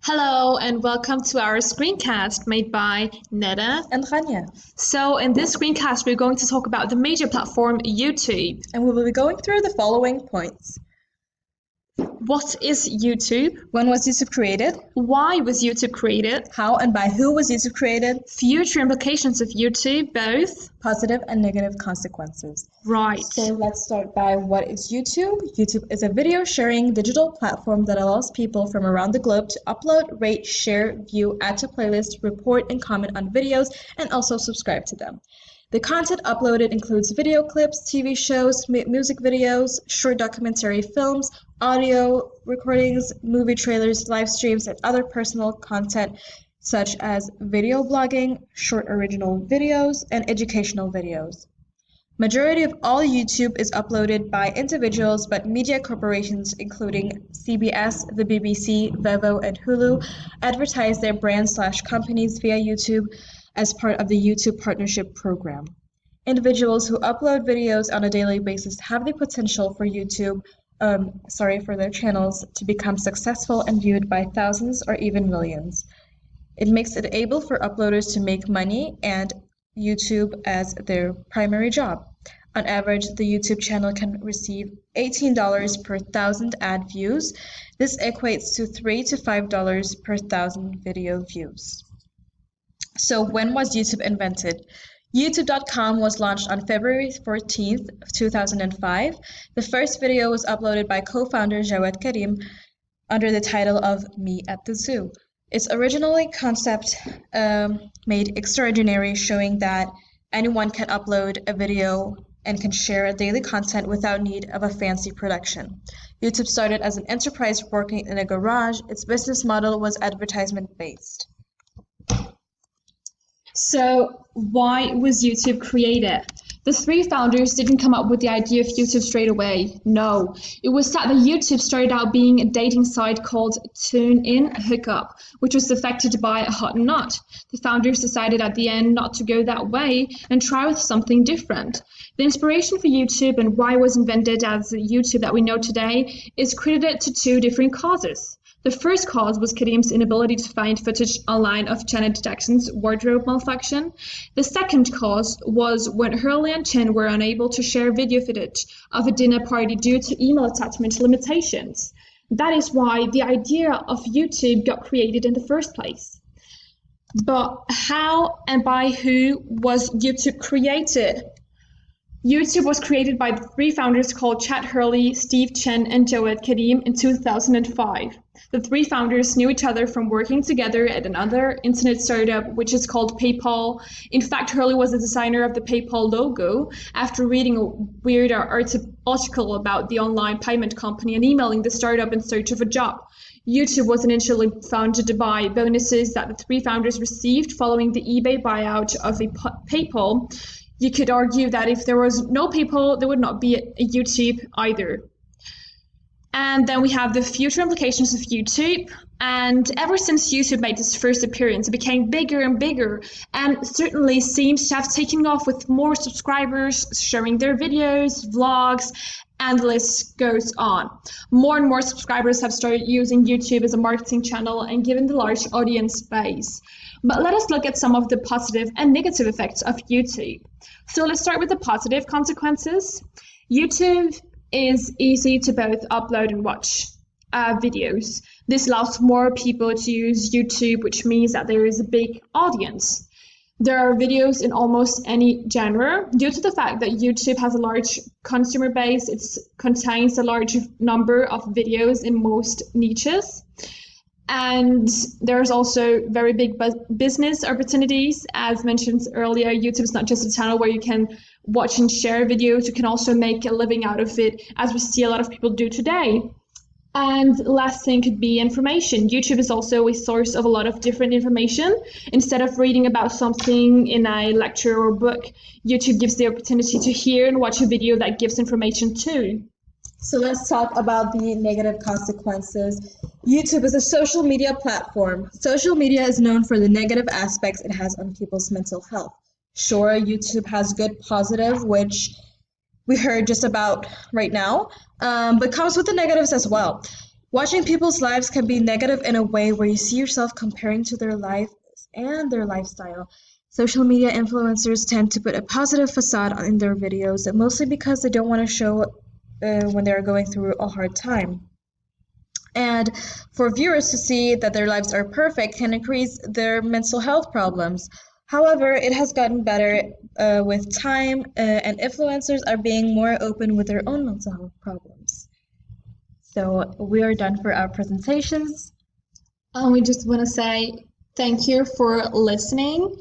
Hello and welcome to our screencast made by Netta and Rania. So in this screencast we're going to talk about the media platform YouTube. And we will be going through the following points. What is YouTube? When was YouTube created? Why was YouTube created? How and by who was YouTube created? Future implications of YouTube, both positive and negative consequences. Right. So let's start by what is YouTube? YouTube is a video sharing digital platform that allows people from around the globe to upload, rate, share, view, add to playlists, report and comment on videos, and also subscribe to them. The content uploaded includes video clips, TV shows, music videos, short documentary films, audio recordings, movie trailers, live streams, and other personal content such as video blogging, short original videos, and educational videos. Majority of all YouTube is uploaded by individuals, but media corporations including CBS, the BBC, Vevo, and Hulu advertise their brands/companies via YouTube as part of the YouTube Partnership Program. Individuals who upload videos on a daily basis have the potential for for their channels to become successful and viewed by thousands or even millions. It makes it able for uploaders to make money and YouTube as their primary job. On average, the YouTube channel can receive $18 per thousand ad views. This equates to $3 to $5 per thousand video views. So when was YouTube invented? YouTube.com was launched on February 14th, 2005. The first video was uploaded by co-founder Jawed Karim under the title of Me at the Zoo. Its originally concept made extraordinary, showing that anyone can upload a video and can share daily content without need of a fancy production. YouTube started as an enterprise working in a garage. Its business model was advertisement-based. So why was YouTube created? The three founders didn't come up with the idea of YouTube straight away. No, it was that YouTube started out being a dating site called TuneIn Hookup, which was affected by a hot nut. The founders decided at the end not to go that way and try with something different. The inspiration for YouTube and why it was invented as the YouTube that we know today is credited to two different causes. The first cause was Karim's inability to find footage online of Janet Jackson's wardrobe malfunction. The second cause was when Hurley and Chen were unable to share video footage of a dinner party due to email attachment limitations. That is why the idea of YouTube got created in the first place. But how and by who was YouTube created? YouTube was created by the three founders called Chad Hurley, Steve Chen, and Jawed Karim in 2005. The three founders knew each other from working together at another internet startup, which is called PayPal. In fact, Hurley was the designer of the PayPal logo after reading a weird article about the online payment company and emailing the startup in search of a job. YouTube was initially founded by bonuses that the three founders received following the eBay buyout of PayPal. You could argue that if there was no PayPal, there would not be a YouTube either. And then we have the future implications of YouTube. And ever since YouTube made its first appearance, it became bigger and bigger, and certainly seems to have taken off with more subscribers sharing their videos, vlogs, and the list goes on. More and more subscribers have started using YouTube as a marketing channel and given the large audience base. But let us look at some of the positive and negative effects of YouTube. So let's start with the positive consequences. YouTube is easy to both upload and watch videos. This allows more people to use YouTube, which means that there is a big audience. There are videos in almost any genre. Due to the fact that YouTube has a large consumer base, it contains a large number of videos in most niches. And there's also very big business opportunities. As mentioned earlier, YouTube is not just a channel where you can watch and share videos. You can also make a living out of it, as we see a lot of people do today. And last thing could be information. YouTube is also a source of a lot of different information. Instead of reading about something in a lecture or book, YouTube gives the opportunity to hear and watch a video that gives information too. So let's talk about the negative consequences. YouTube is a social media platform. Social media is known for the negative aspects it has on people's mental health. Sure, YouTube has good positive, which we heard just about right now, but comes with the negatives as well. Watching people's lives can be negative in a way where you see yourself comparing to their life and their lifestyle. Social media influencers tend to put a positive facade in their videos, mostly because they don't want to show when they're going through a hard time. And for viewers to see that their lives are perfect can increase their mental health problems. However, it has gotten better with time, and influencers are being more open with their own mental health problems. So we are done for our presentations. We just want to say thank you for listening.